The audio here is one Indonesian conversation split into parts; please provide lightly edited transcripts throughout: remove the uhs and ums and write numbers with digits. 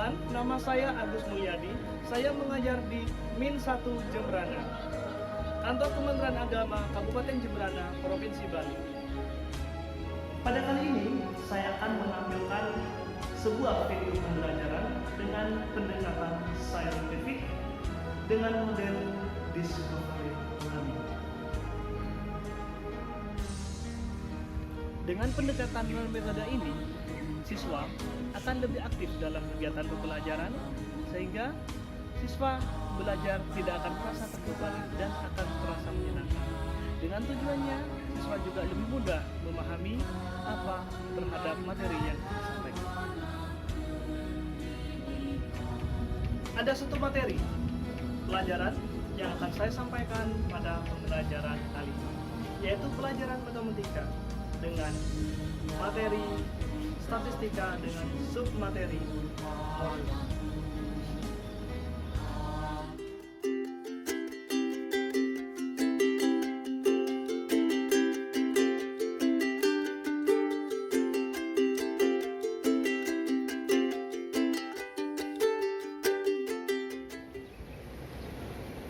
teman-teman, nama saya Agus Mulyadi. Saya mengajar di Min 1 Jembrana, Kantor Kementerian Agama Kabupaten Jembrana, Provinsi Bali. Pada kali ini, saya akan menampilkan sebuah video pembelajaran dengan pendekatan saintifik dengan model discovery learning. Dengan pendekatan metode ini, siswa akan lebih aktif dalam kegiatan pembelajaran sehingga siswa belajar tidak akan merasa terbebani dan akan terasa menyenangkan. Dengan tujuannya, siswa juga lebih mudah memahami apa terhadap materi yang disampaikan. Ada satu materi pelajaran yang akan saya sampaikan pada pembelajaran kali ini, yaitu pelajaran matematika dengan materi statistika dengan submateri moral.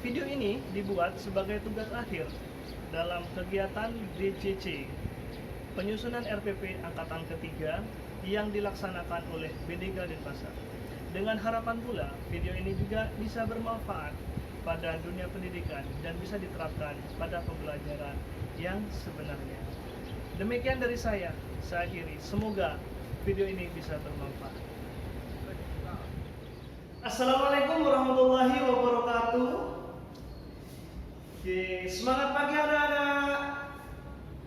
Video ini dibuat sebagai tugas akhir dalam kegiatan DCC, penyusunan RPP Angkatan Ketiga yang dilaksanakan oleh BDK Denpasar. Dengan harapan pula, video ini juga bisa bermanfaat pada dunia pendidikan dan bisa diterapkan pada pembelajaran yang sebenarnya. Demikian dari saya akhiri. Semoga video ini bisa bermanfaat. Assalamualaikum warahmatullahi wabarakatuh. Oke, semangat pagi anak-anak.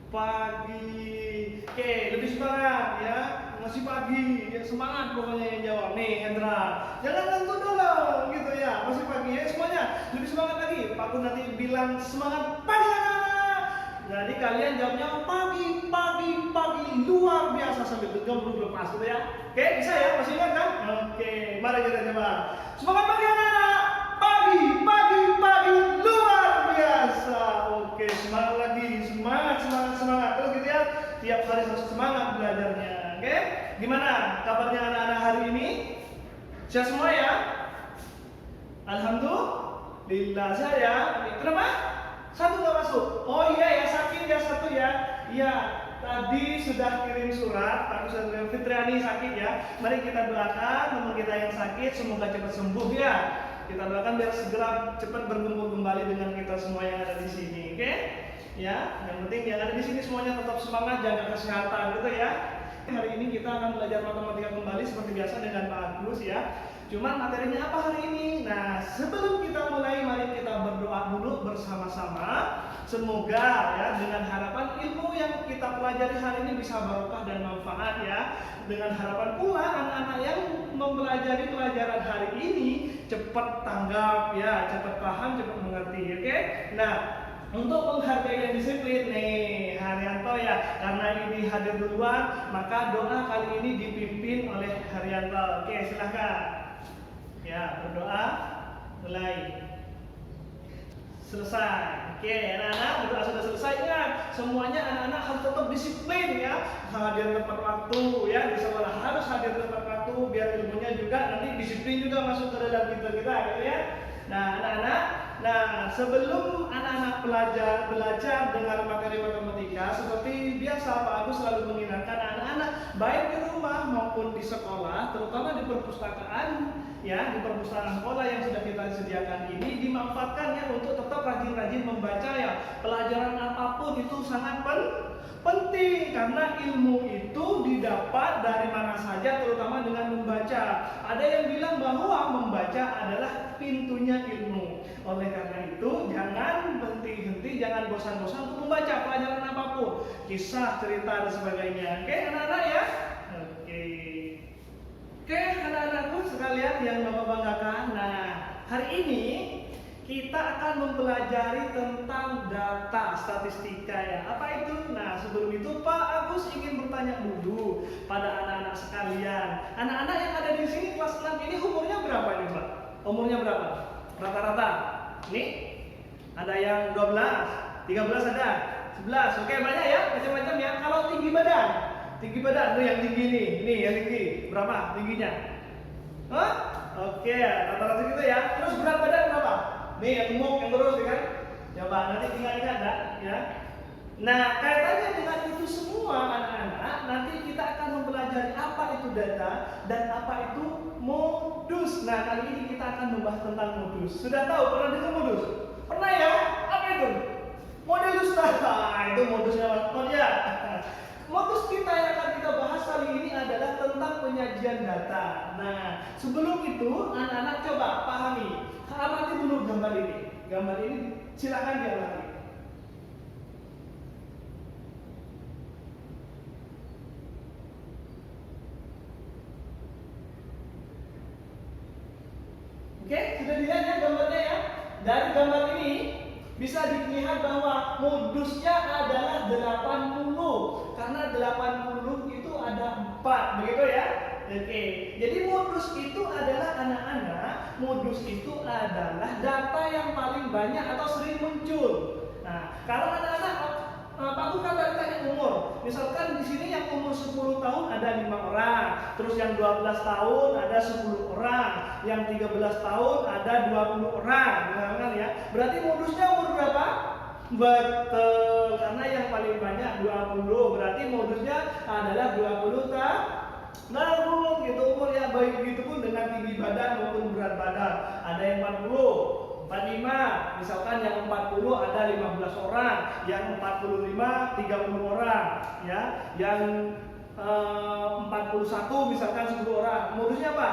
Pagi. Oke, lebih semangat ya. Masih pagi, ya semangat pokoknya yang jawab. Nih, Hendra. Jangan ngantuk dulu gitu ya. Masih pagi ya semuanya. Lebih semangat lagi. Pak Gun nanti bilang semangat pagi anak-anak. Jadi kalian jawabnya pagi luar biasa sambil bergerak lepas gitu ya. Oke, bisa ya? Masih ingat kan? Oke, mari kita coba. Semangat pagi anak-anak. Pagi luar biasa. Oke, semangat lagi. Semangat. Terus gitu ya. Tiap hari harus semangat belajarnya. Oke? Gimana kabarnya anak-anak hari ini? Sehat semua ya? Alhamdulillah sehat ya. Kenapa? Satu nggak masuk. Oh iya ya, sakit ya satu ya. Iya, tadi sudah kirim surat Pak Ustadz Fitriani sakit ya. Mari kita doakan teman kita yang sakit semoga cepat sembuh ya. Kita doakan biar segera cepat berkumpul kembali dengan kita semua yang ada di sini, oke? Ya, yang penting yang ada di sini semuanya tetap semangat, jaga kesehatan gitu ya. Hari ini kita akan belajar matematika kembali seperti biasa dengan Pak Agus ya. Cuman materinya apa hari ini? Nah, sebelum kita mulai, mari kita berdoa dulu bersama-sama. Semoga ya dengan harapan ilmu yang kita pelajari hari ini bisa barokah dan manfaat ya. Dengan harapan pula anak-anak yang mempelajari pelajaran hari ini cepat tanggap ya, cepat paham, cepat mengerti, oke? Nah, untuk menghargai yang disiplin nih Haryanto ya, karena ini hadir duluan maka doa kali ini dipimpin oleh Haryanto. Oke, silahkan ya, berdoa mulai. Selesai. Oke, anak-anak berdoa sudah selesai. Ingat, semuanya anak-anak harus tetap disiplin ya, hadir tepat waktu ya, di sekolah harus hadir tepat waktu biar ilmunya juga nanti disiplin juga masuk ke dalam kita gitu ya. Nah, anak-anak, sebelum anak-anak belajar dengan materi matematika seperti biasa Pak Agus selalu mengingatkan anak-anak baik di rumah maupun di sekolah, terutama di perpustakaan ya, di perpustakaan sekolah yang sudah kita sediakan ini dimanfaatkan ya untuk tetap rajin-rajin membaca ya. Pelajaran apapun itu sangat penting karena ilmu itu didapat dari mana saja, terutama dengan membaca. Ada yang bilang bahwa membaca adalah pintunya ilmu. Oleh karena itu, jangan berhenti-henti, jangan bosan-bosan untuk membaca pelajaran apapun, kisah, cerita dan sebagainya. Oke, anak-anak ya. Oke, anak-anakku sekalian yang Bapak banggakan. Nah, hari ini kita akan mempelajari tentang data statistika ya. Apa itu? Nah, sebelum itu Pak Agus ingin bertanya dulu pada anak-anak sekalian. Anak-anak yang ada di sini kelas 6 ini umurnya berapa nih, Pak? Umurnya berapa? Rata-rata. Nih, ada yang 12, 13 ada, 11. Oke, banyak ya, macam-macam ya. Kalau tinggi badan tuh yang tinggi nih yang tinggi. Berapa tingginya? Hah? Oke ya, rata-rata gitu ya. Terus berat badan berapa? Nih yang gemuk, yang terus ya kan? Coba nanti tinggal ingat ya. Nah, kaitannya dengan itu semua anak-anak, nanti kita akan mempelajari apa itu data dan apa itu modus. Nah, kali ini kita akan membahas tentang modus. Sudah tahu pernah dengar modus? Pernah ya? Apa itu? Modulus. Nah, itu modusnya Mas ya. Modus kita yang akan kita bahas kali ini adalah tentang penyajian data. Nah, sebelum itu anak-anak coba pahami. Amati dulu gambar ini. Gambar ini silakan diamati. Oke, sudah dilihat ya gambarnya ya. Dari gambar ini bisa dilihat bahwa modusnya adalah 80. Karena 80 itu ada 4, begitu ya? Oke. Jadi modus itu adalah anak-anak, modus itu adalah data yang paling banyak atau sering muncul. Nah, kalau anak-anak Pak Guru kan tadi tanya umur. Misalkan di sini yang umur 10 tahun ada 5 orang, terus yang 12 tahun ada 10 orang, yang 13 tahun ada 20 orang, misalkan ya. Berarti modusnya umur berapa? Betul, karena yang paling banyak 20, berarti modusnya adalah 20 tahun gitu umur ya. Baik begitu pun dengan tinggi badan maupun berat badan. Ada yang 40, 45, misalkan yang 40 ada 15 orang, yang 45 30 orang, ya. Yang 41 misalkan 10 orang. Modusnya apa?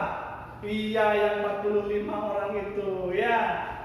Iya, yang 45 orang itu, ya.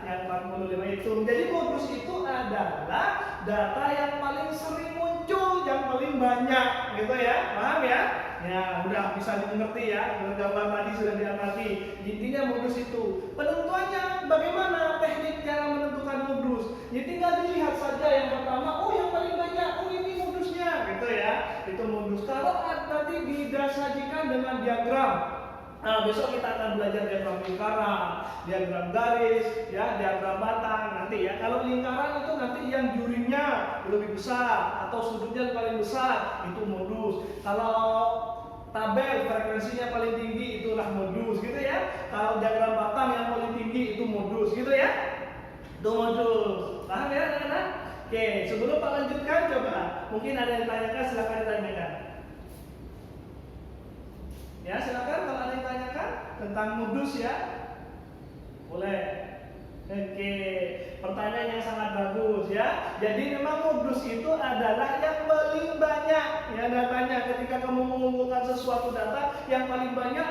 Yang 45 itu. Jadi modus itu adalah data yang paling sering muncul, yang paling banyak, gitu ya. Paham ya? Ya, udah bisa dimengerti ya. Gambar tadi sudah diamati. Intinya modus itu. Penentuannya bagaimana teknik cara menentukan modus? Ya tinggal dilihat saja yang pertama, oh yang paling banyak, oh ini modusnya, gitu ya. Itu modus. Kalau nanti disajikan dengan diagram. Nah, besok kita akan belajar diagram lingkaran, diagram garis, ya, diagram batang nanti ya. Kalau lingkaran itu nanti yang jurinya lebih besar atau sudutnya paling besar, itu modus. Kalau tabel frekuensinya paling tinggi itulah modus, gitu ya. Kalau diagram batang yang paling tinggi itu modus, gitu ya. Itu modus. Paham ya, anak-anak? Oke, sebelum Pak lanjutkan coba, mungkin ada yang ditanyakan, silakan ditanyakan. Ya, silakan kalau ada yang tanyakan tentang modus ya. Boleh. Oke, pertanyaan yang sangat bagus ya. Jadi memang modus itu adalah yang paling banyak ya datanya. Ketika kamu mengumpulkan sesuatu data yang paling banyak,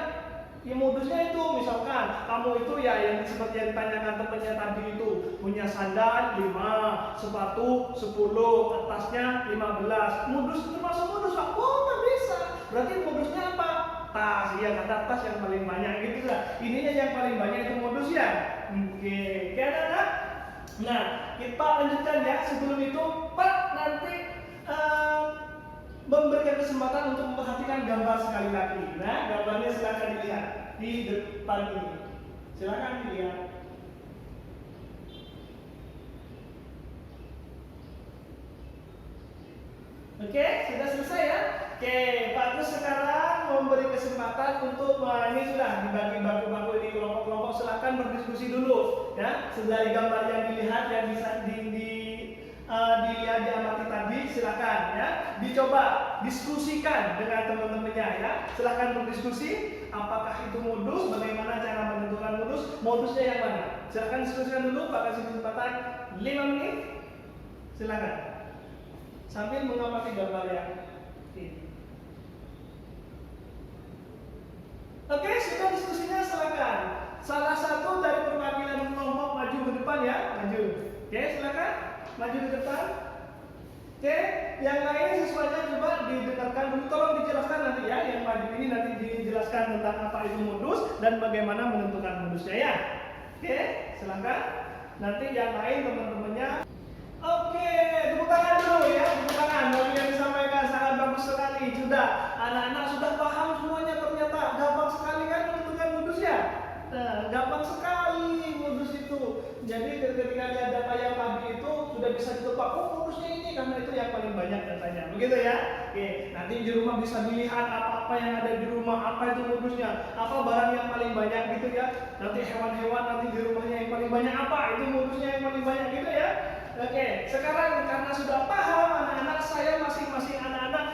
ya modusnya itu misalkan kamu itu ya yang seperti yang ditanyakan temannya tadi itu punya sandal 5, sepatu 10, atasnya 15. Modus itu termasuk modus. Oh, nggak bisa. Berarti modusnya apa? Tas, ya kata tas yang paling banyak gitu lah. Ininya yang paling banyak itu modus ya. Oke, anak-anak. Nah, kita lanjutkan ya. Sebelum itu, Pak nanti memberikan kesempatan untuk memperhatikan gambar sekali lagi. Nah, gambarnya silakan dilihat di depan ini. Silakan dilihat. Oke, sudah selesai ya? Oke, Pak Gus sekarang memberi kesempatan untuk ini sudah dibagi bangku-bangku ini kelompok-kelompok, silakan berdiskusi dulu ya. Dari gambar yang dilihat yang bisa dilihat diamati tadi, silakan ya. Dicoba diskusikan dengan teman-temannya ya. Silakan berdiskusi apakah itu modus, bagaimana cara menentukan modus, modusnya yang mana. Silakan diskusikan dulu, Pak kasih kesempatan 5 menit. Silakan. Sambil mengamati gambar yang ini. Oke, sudah diskusinya silakan. Salah satu dari perwakilan kelompok maju ke depan ya, maju. Oke, silakan maju ke depan. Oke, yang lain siswanya coba didengarkan dulu, tolong dijelaskan nanti ya. Yang maju ini nanti dijelaskan tentang apa itu modus dan bagaimana menentukan modusnya ya. Oke, silakan. Nanti yang lain teman-temannya. Oke, tepuk tangan dulu ya, tepuk tangan. Bagi yang disampaikan sangat bagus sekali. Sudah, anak-anak sudah paham semuanya ternyata. Gampang sekali kan menentukan modus ya? Nah, gampang sekali modus itu. Jadi ketika lihat data yang tadi itu sudah bisa ditebak, oh modusnya ini karena itu yang paling banyak datanya. Begitu ya? Oke, nanti di rumah bisa dilihat apa-apa yang ada di rumah, apa itu modusnya, apa barang yang paling banyak gitu ya. nanti hewan-hewan nanti di rumahnya yang paling banyak apa, itu modusnya yang paling banyak gitu ya. Oke, sekarang karena sudah paham anak-anak, saya masing-masing anak-anak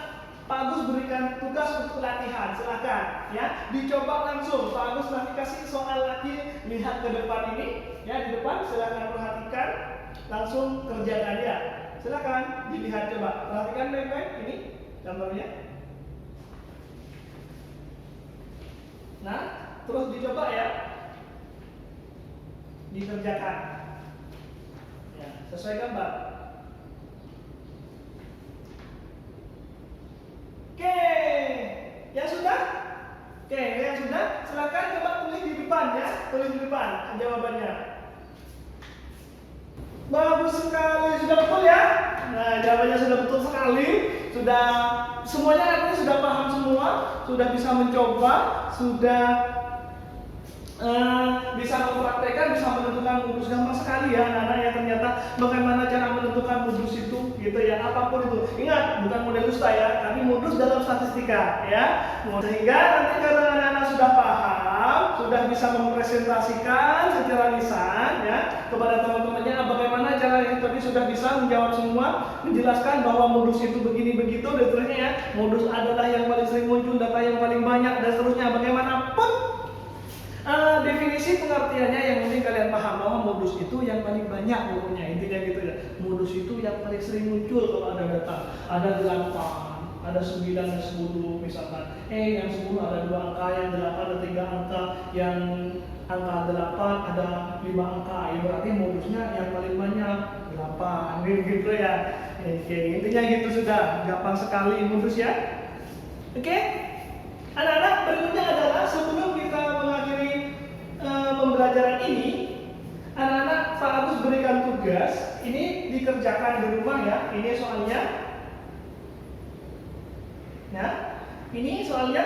Pak Agus berikan tugas untuk latihan, silakan ya, dicoba langsung. Pak Agus nanti kasih soal lagi, lihat ke depan ini ya, di depan silakan perhatikan, langsung kerjakan ya. Silakan dilihat, coba perhatikan baik-baik ini gambarnya. Nah, terus dicoba ya, dikerjakan ya, sesuai gambar. Oke, ya sudah? Oke, ya sudah, silakan coba tulis di depan ya, tulis di depan jawabannya. Bagus sekali, sudah betul ya? Nah, jawabannya sudah betul sekali, sudah semuanya artinya sudah paham semua, sudah bisa mencoba, sudah bisa mempraktekkan, bisa menentukan modus. Gampang sekali ya anak-anak ya, ternyata bagaimana cara menentukan modus itu gitu ya, apapun itu. Ingat, bukan model dusta ya, tapi modus dalam statistika ya. Sehingga nanti kalau anak-anak sudah paham, sudah bisa mempresentasikan secara lisan ya kepada teman-temannya bagaimana cara yang tadi, sudah bisa menjawab semua, menjelaskan bahwa modus itu begini begitu dan seterusnya ya. Modus adalah yang paling sering muncul, data yang paling banyak dan seterusnya. Bagaimanapun definisi pengertiannya, yang penting kalian paham bahwa modus itu yang paling banyak, pokoknya intinya gitu ya. Modus itu yang paling sering muncul kalau ada data. Ada 8, ada 9, ada 10 misalkan. Yang 10 ada 2 angka, yang 8 ada 3 angka, yang angka 8 ada 5 angka. Ya berarti modusnya yang paling banyak 8 gitu ya. Oke, intinya gitu, sudah gampang sekali modus ya. Oke. Anak-anak, berikutnya adalah sebelum kita mengakhiri pembelajaran ini, anak-anak Pak Agus berikan tugas, ini dikerjakan di rumah ya. Ini soalnya, ya, ini soalnya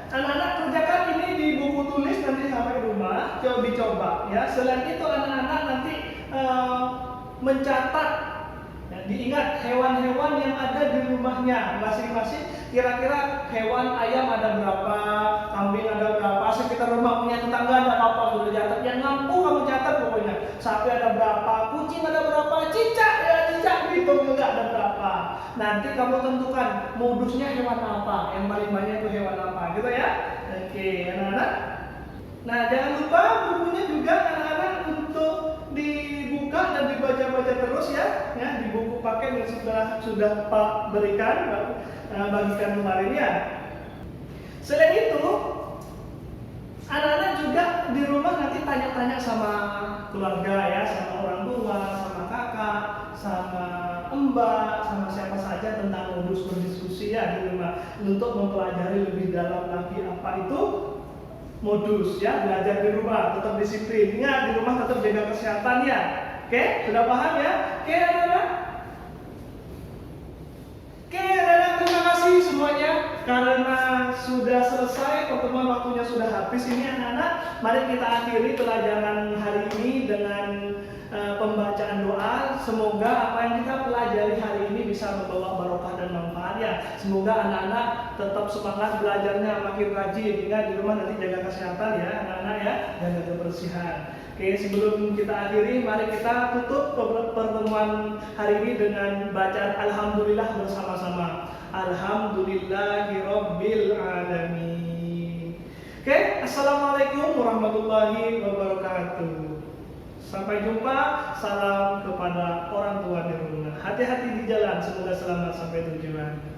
anak-anak kerjakan ini di buku tulis nanti sampai rumah, coba dicoba ya. Selain itu anak-anak nanti mencatat, ya, diingat hewan-hewan yang ada di rumahnya masing-masing. Kira-kira hewan ayam ada berapa, kambing ada berapa, sekitar rumah punya tetangga ada apa, sudah catat. Yang mampu kamu catat pokoknya. Sapi ada berapa, kucing ada berapa, cicak ya, cicak hitung juga ada berapa. Nanti kamu tentukan modusnya hewan apa, yang paling banyak itu hewan apa, gitu ya. Oke, anak-anak. Nah, jangan lupa bukunya juga anak-anak untuk dibuka dan dibaca-baca terus ya, di buku paket yang sudah Pak berikan, bagikan kemarin ya. Selain itu, anak-anak juga di rumah nanti tanya-tanya sama keluarga ya, sama orang tua, sama kakak, sama mbak, sama siapa saja tentang modus, berdiskusi ya di rumah untuk mempelajari lebih dalam lagi apa itu modus ya. Belajar di rumah, tetap disiplin, ingat di rumah tetap jaga kesehatan ya. Oke, sudah paham ya? Oke, anak-anak. Oke, anak-anak, terima kasih semuanya karena sudah selesai pertemuan, waktunya sudah habis. Ini anak-anak, mari kita akhiri pelajaran hari ini dengan pembacaan doa. Semoga apa yang kita pelajari hari ini bisa membawa barokah dan manfaat ya. Semoga anak-anak tetap semangat belajarnya, makin rajin. Ingat di rumah nanti jaga kesehatan ya anak-anak ya, jaga kebersihan. Oke, sebelum kita akhiri, mari kita tutup pertemuan hari ini dengan bacaan Alhamdulillah bersama-sama. Alhamdulillahirabbil alamin. Oke, assalamualaikum warahmatullahi wabarakatuh. Sampai jumpa, salam kepada orang tua di rumah. Hati-hati di jalan, semoga selamat sampai tujuan.